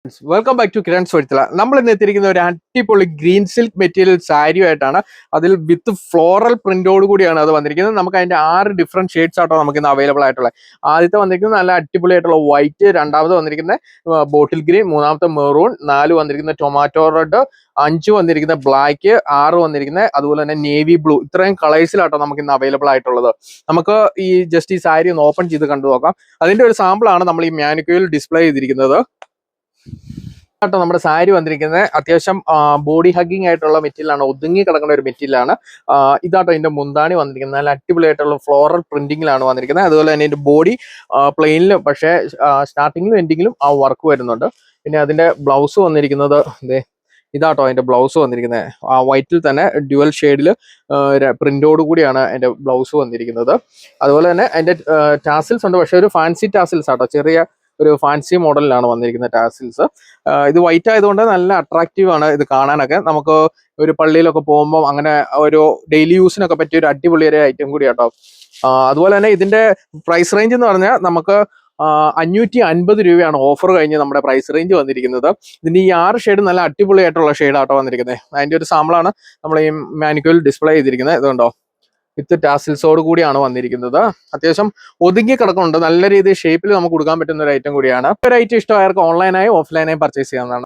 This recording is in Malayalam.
വെൽക്കം ബാക്ക് ടു കിരൺ സ്വരുത്തല. നമ്മൾ ഇന്ന് എത്തിയിരിക്കുന്ന ഒരു അടിപൊളി ഗ്രീൻ സിൽക്ക് മെറ്റീരിയൽ സാരിയായിട്ടാണ്. അതിൽ വിത്ത് ഫ്ലോറൽ പ്രിന്റോട് കൂടിയാണ് അത് വന്നിരിക്കുന്നത്. നമുക്ക് അതിന്റെ 6 ഡിഫറെന്റ് ഷെയ്ഡ്സ് ആട്ടോ നമുക്ക് ഇന്ന് അവൈലബിൾ ആയിട്ടുള്ളത്. ആദ്യത്തെ വന്നിരിക്കുന്നത് നല്ല അടിപൊളിയായിട്ടുള്ള വൈറ്റ്, രണ്ടാമത് വന്നിരിക്കുന്ന ബോട്ടിൽ ഗ്രീൻ, മൂന്നാമത്തെ മെറൂൺ, 4 വന്നിരിക്കുന്ന ടൊമാറ്റോ റെഡ്, 5 വന്നിരിക്കുന്ന ബ്ലാക്ക്, 6 വന്നിരിക്കുന്ന അതുപോലെ തന്നെ നേവി ബ്ലൂ. ഇത്രയും കളേഴ്സിലാട്ടോ നമുക്ക് ഇന്ന് അവൈലബിൾ ആയിട്ടുള്ളത്. നമുക്ക് ഈ സാരി ഒന്ന് ഓപ്പൺ ചെയ്ത് കണ്ടു നോക്കാം. അതിന്റെ ഒരു സാമ്പിൾ ആണ് നമ്മൾ ഈ മാനിക്യൂറിൽ ഡിസ്പ്ലേ ചെയ്തിരിക്കുന്നത്. ട്ടോ നമ്മുടെ സാരി വന്നിരിക്കുന്നത് അത്യാവശ്യം ബോഡി ഹഗ്ഗിങ് ആയിട്ടുള്ള മെറ്റീരിയലാണ്, ഒതുങ്ങി കിടക്കുന്ന ഒരു മെറ്റീരിയലാണ്. ഇതാട്ടോ ഇതിന്റെ മുന്താണി വന്നിരിക്കുന്നത്. നല്ല അടിപൊളിയായിട്ടുള്ള ഫ്ലോറൽ പ്രിന്റിങ്ങിലാണ് വന്നിരിക്കുന്നത്. അതുപോലെ തന്നെ ഇതിന്റെ ബോഡി പ്ലെയിനിലും, പക്ഷേ സ്റ്റാർട്ടിങ്ങിലും എൻഡിങ്ങിലും ആ വർക്ക് വരുന്നുണ്ട്. പിന്നെ അതിന്റെ ബ്ലൗസ് വന്നിരിക്കുന്നത് ഇതാട്ടോ അതിന്റെ ബ്ലൗസ് വന്നിരിക്കുന്നത്. വൈറ്റിൽ തന്നെ ഡ്യുവൽ ഷെയ്ഡിൽ പ്രിന്റോട് കൂടിയാണ് അതിന്റെ ബ്ലൗസ് വന്നിരിക്കുന്നത്. അതുപോലെ തന്നെ അതിന്റെ ടാസിൽസ് ഉണ്ട്, പക്ഷെ ഒരു ഫാൻസി ടാസിൽസ് ആട്ടോ, ചെറിയ ഒരു ഫാൻസി മോഡലിലാണ് വന്നിരിക്കുന്ന ടാസിൽസ്. ഇത് വൈറ്റ് ആയതുകൊണ്ട് നല്ല അട്രാക്റ്റീവ് ആണ് ഇത് കാണാനൊക്കെ. നമുക്ക് ഒരു പള്ളിയിലൊക്കെ പോകുമ്പോൾ അങ്ങനെ ഒരു ഡെയിലി യൂസിനൊക്കെ പറ്റിയ ഒരു അടിപൊളി ഒരു ഐറ്റം കൂടി കേട്ടോ. അതുപോലെ തന്നെ ഇതിന്റെ പ്രൈസ് റേഞ്ച് എന്ന് പറഞ്ഞാൽ നമുക്ക് 550 രൂപയാണ് ഓഫർ കഴിഞ്ഞ് നമ്മുടെ പ്രൈസ് റേഞ്ച് വന്നിരിക്കുന്നത്. ഇതിന്റെ ഈ 6 ഷെയ്ഡ് നല്ല അടിപൊളിയായിട്ടുള്ള ഷെയ്ഡാട്ടോ വന്നിരിക്കുന്നത്. അതിന്റെ ഒരു സാമ്പിളാണ് നമ്മൾ ഈ മാനിക്യൂറിൽ ഡിസ്പ്ലേ ചെയ്തിരിക്കുന്നത്. ഇതുണ്ടോ, വിത്ത് ടാസിൽസോട് കൂടിയാണ് വന്നിരിക്കുന്നത്. അത്യാവശ്യം ഒതുങ്ങി കിടക്കുന്നുണ്ട്, നല്ല രീതിയിൽ ഷേപ്പിൽ നമുക്ക് കൊടുക്കാൻ പറ്റുന്ന ഒരു ഐറ്റം കൂടിയാണ്. ഒരു ഐറ്റം ഇഷ്ടമായവർക്ക് ഓൺലൈനായും ഓഫ്ലൈനായും പർച്ചേസ് ചെയ്യാവുന്നതാണ്.